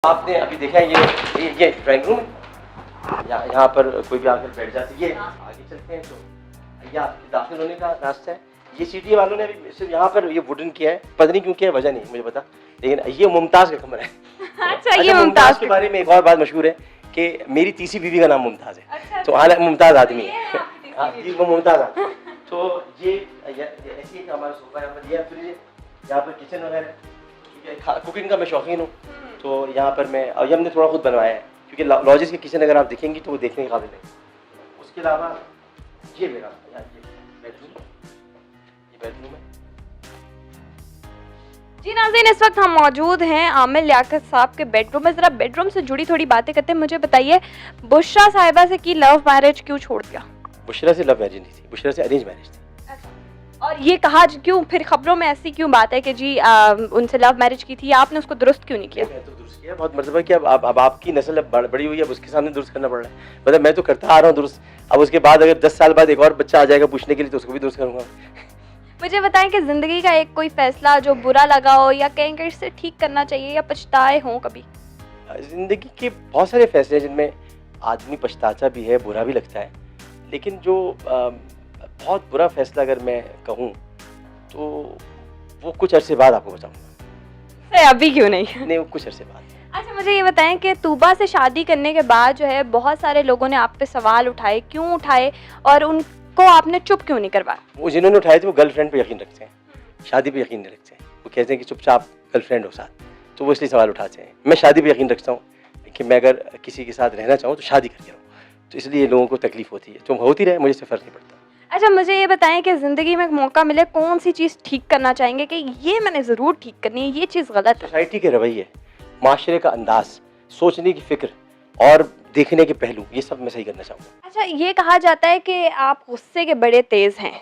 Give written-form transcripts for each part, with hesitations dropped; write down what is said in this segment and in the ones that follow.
आपने अभी देखा है ये ड्राइंग रूम है। यहाँ पर कोई भी आकर बैठ जाती है। आगे चलते हैं तो ये आपके दाखिल होने का रास्ता है। ये सीटी वालों ने अभी सिर्फ यहाँ पर ये वुडन किया है, पता नहीं क्यों किया है, वजह नहीं मुझे पता, लेकिन ये मुमताज़ का कमरा है। अच्छा, ये मुमताज़ के बारे में एक और बात मशहूर है कि मेरी तीसरी बीवी का नाम मुमताज़ है। अच्छा, तो हालांकि मुमताज़ आदमी है। हाँ जी, वो मुमताज़ है। तो ये ऐसी है कि हमारा सोफा यहाँ पर, ये फ्रिज है, यहाँ पर किचन वगैरह, ठीक है। कुकिंग का मैं शौकीन हूँ, तो यहाँ पर मैं, और ये हमने थोड़ा खुद बनवाया है क्योंकि लॉजिस की किचन अगर आप देखेंगी तो वो देखने के काबिल है। उसके अलावा ये मेरा ये बेडरूम है। जी नाज़रीन, इस वक्त हम मौजूद हैं आमिर लियाकत साहब के बेडरूम में। ज़रा बेडरूम से जुड़ी थोड़ी बातें करते हैं। मुझे बताइए, बुशरा साहिबा से की लव मैरिज क्यों छोड़ दिया? बुशरा से लव मैरिज नहीं थी, बुशरा से अरेंज मैरिज थी। और ये कहा क्यों, फिर खबरों में ऐसी क्यों बात है कि जी उनसे लव मैरिज की थी, आपने उसको दुरुस्त क्यों नहीं किया? मैं तो दुरुस्त किया, बहुत मरतबा कि अब आपकी नस्ल बड़ी हुई है, अब उसके सामने दुरुस्त करना पड़ रहा है। मतलब मैं तो करता आ रहा हूँ दुरुस्त, अब उसके बाद अगर 10 साल बाद एक और बच्चा आ जाएगा पूछने के लिए तो उसको भी दुरुस्त करूँगा। मुझे बताएं कि ज़िंदगी का एक कोई फैसला जो बुरा लगा हो या कहीं कहीं से ठीक करना चाहिए या पछताए हों कभी? ज़िंदगी के बहुत सारे फैसले हैं जिनमें आदमी पछताता भी है, बुरा भी लगता है, लेकिन जो बहुत बुरा फैसला अगर मैं कहूँ तो वो कुछ अरसे बाद आपको बताऊँगा। अभी क्यों नहीं? नहीं, वो कुछ अरसे बाद। अच्छा, मुझे ये बताएं कि तूबा से शादी करने के बाद जो है बहुत सारे लोगों ने आप पे सवाल उठाए, क्यों उठाए और उनको आपने चुप क्यों नहीं करवाया? वो जिन्होंने उठाए थे वो गर्लफ्रेंड पे यकीन रखते हैं, शादी पे यकीन नहीं रखते हैं। वो कहते हैं कि चुपचाप गर्लफ्रेंड हो साथ, तो वो इसलिए सवाल उठाते हैं। मैं शादी पे यकीन रखता हूँ कि मैं अगर किसी के साथ रहना चाहूँ तो शादी करके रहूँ, तो इसलिए लोगों को तकलीफ होती है, तो होती रहे, मुझे इससे फ़र्क नहीं पड़ता। अच्छा, मुझे ये बताएं कि ज़िंदगी में एक मौका मिले कौन सी चीज़ ठीक करना चाहेंगे कि ये मैंने ज़रूर ठीक करनी है, ये चीज़ गलत है? सोसाइटी के रवैये, माशरे का अंदाज, सोचने की फ़िक्र और देखने के पहलू, ये सब मैं सही करना चाहूँगा। अच्छा, ये कहा जाता है कि आप गुस्से के बड़े तेज़ हैं।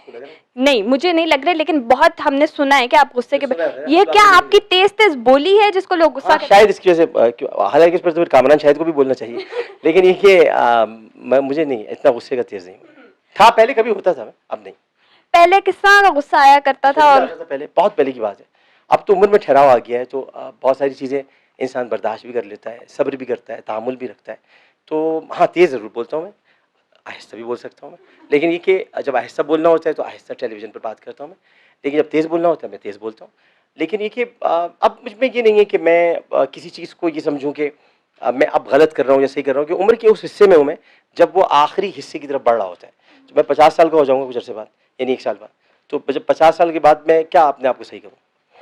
नहीं, मुझे नहीं लग रहा, लेकिन बहुत हमने सुना है कि आप गुस्से के ये क्या आपकी तेज़ बोली है जिसको लोग गुस्सा शायद इसकी वजह से, हालांकि इस पर तो कामरान शाहिद को भी बोलना चाहिए, लेकिन ये कि मुझे नहीं इतना गुस्से का तेज़ नहीं था। पहले कभी होता था, अब नहीं। पहले किस तरह का गुस्सा आया करता था? और पहले, बहुत पहले की बात है। अब तो उम्र में ठहराव आ गया है, तो बहुत सारी चीज़ें इंसान बर्दाश्त भी कर लेता है, सब्र भी करता है, तामुल भी रखता है। तो हाँ, तेज़ ज़रूर बोलता हूँ मैं, आहिस्ता भी बोल सकता हूँ मैं, लेकिन ये कि जब आहिस्ता बोलना होता है तो आहिस्ता टेलीविज़न पर बात करता हूँ मैं, लेकिन जब तेज़ बोलना होता है मैं तेज़ बोलता हूँ। लेकिन ये कि अब मुझ में ये नहीं है कि मैं किसी चीज़ को ये समझूँ कि मैं अब गलत कर रहा हूँ या सही कर रहा हूँ, कि उम्र के उस हिस्से में हूँ मैं जब वो आखिरी हिस्से की तरफ बढ़ रहा होता है। तो मैं 50 साल का हो जाऊँगा कुछ अर्से बाद, यानी 1 साल बाद, तो जब 50 साल के बाद मैं क्या अपने आप को सही करूँ?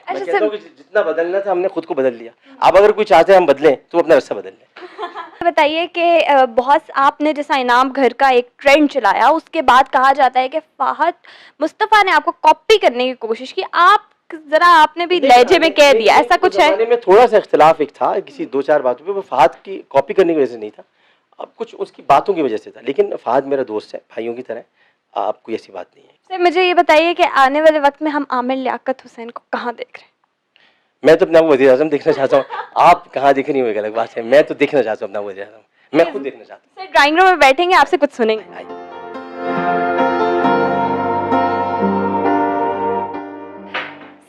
मैं कहता हूँ कि जितना बदलना था हमने खुद को बदल लिया, अब अगर कोई चाहते हैं हम बदलें तो अपना रास्ता बदल लें। बताइए कि बहुत आपने जैसा इनाम घर का एक ट्रेंड चलाया, उसके बाद कहा जाता है कि फ़ाहद मुस्तफ़ा ने आपको कॉपी करने की कोशिश की, आप ज़रा आपने भी लहजे में कह दिया, ऐसा कुछ है? में थोड़ा सा इख्तिलाफ एक था किसी 2-4 बातों पे, वो फ़ाहद की कॉपी करने की वजह से नहीं था, अब कुछ उसकी बातों की वजह से था, लेकिन फ़ाहद मेरा दोस्त है, भाइयों की तरह, आप कोई ऐसी बात नहीं है। सर, मुझे ये बताइए कि आने वाले वक्त में हम आमिर लियाकत हुसैन को कहाँ देख रहे हैं? मैं तो अपना वज़ीर आज़म देखना चाहता हूँ। आप कहाँ देख रही हो एक अलग बात है, मैं तो देखना चाहता हूँ अपना वज़ीर आज़म, मैं खुद देखना चाहता हूँ। सर, ड्राइंग रूम में बैठेंगे, आपसे कुछ सुनेंगे।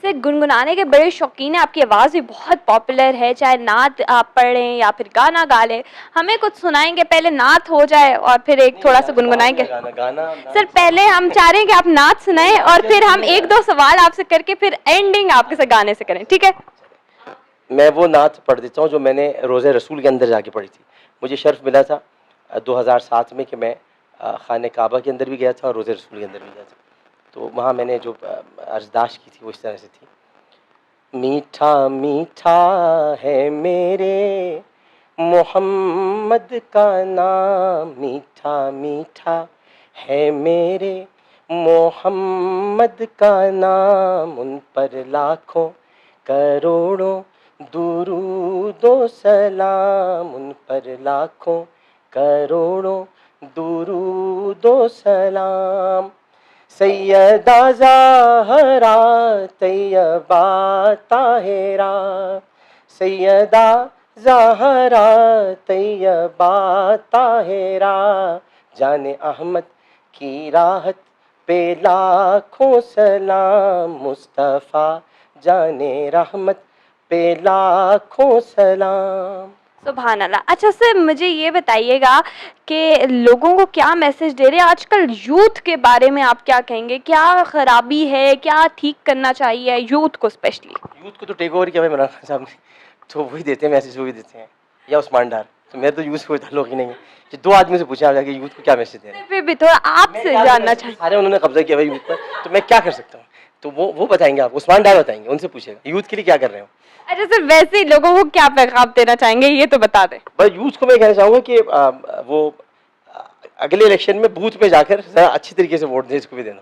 सर, गुनगुनाने के बड़े शौकीन हैं, आपकी आवाज़ भी बहुत पॉपुलर है, चाहे नात आप पढ़ लें या फिर गाना गा लें, हमें कुछ सुनाएंगे? पहले नात हो जाए और फिर एक थोड़ा सा गुनगुनाएंगे। सर, पहले हम चाह रहे हैं कि आप नात सुनाएं और फिर हम 1-2 सवाल आपसे करके फिर एंडिंग आपके साथ गाने से करें, ठीक है? मैं वो नात पढ़ देता हूँ जो मैंने रोज़े रसूल के अंदर जाके पढ़ी थी। मुझे शर्फ मिला था 2007 में कि मैं खाने काबा के अंदर भी गया था और रोज़े रसूल के अंदर भी गया था, तो वहाँ मैंने जो अर्ज़दाश्त की थी वो इस तरह से थी। मीठा मीठा है मेरे मोहम्मद का नाम, मीठा मीठा है मेरे मोहम्मद का नाम, उन पर लाखों करोड़ों दुरूदो सलाम, उन पर लाखों करोड़ों दुरूदो सलाम। सैयदा ज़हरा तैयबा ताहिरा, सैयदा ज़हरा तैयबा ताहिरा, जाने अहमद की राहत पे लाखों सलाम, मुस्तफ़ा जाने रहमत पे लाखों सलाम। सुभान अल्लाह। अच्छा सर, मुझे ये बताइएगा कि लोगों को क्या मैसेज दे रहे हैं आजकल, यूथ के बारे में आप क्या कहेंगे? क्या खराबी है, क्या ठीक करना चाहिए यूथ को स्पेशली? यूथ को तो टेक ओवर किया भाई इमरान खान साहब ने, तो वही देते हैं मैसेज, वही देते हैं, या उस्मान डार। तो मेरे तो यूथ को कोई ताल्लुक ही नहीं है। जो 2 आदमी से पूछा जाके यूथ को क्या मैसेज दे रहे हैं, फिर भी थोड़ा आपसे जानना चाहिए। सारे उन्होंने कब्जा किया भाई यूथ पर, तो मैं क्या कर सकता हूँ? तो वो बताएंगे आपको, उस्मान डार बताएंगे, उनसे पूछेगा यूथ के लिए क्या कर रहे हो। अच्छा सर, वैसे ही लोगों को क्या पैगाम देना चाहेंगे, ये तो बता दें। बस यूथ को मैं कहना चाहूँगा कि वो अगले इलेक्शन में बूथ पे जाकर ज़रा अच्छी तरीके से वोट दें, इसको भी देना।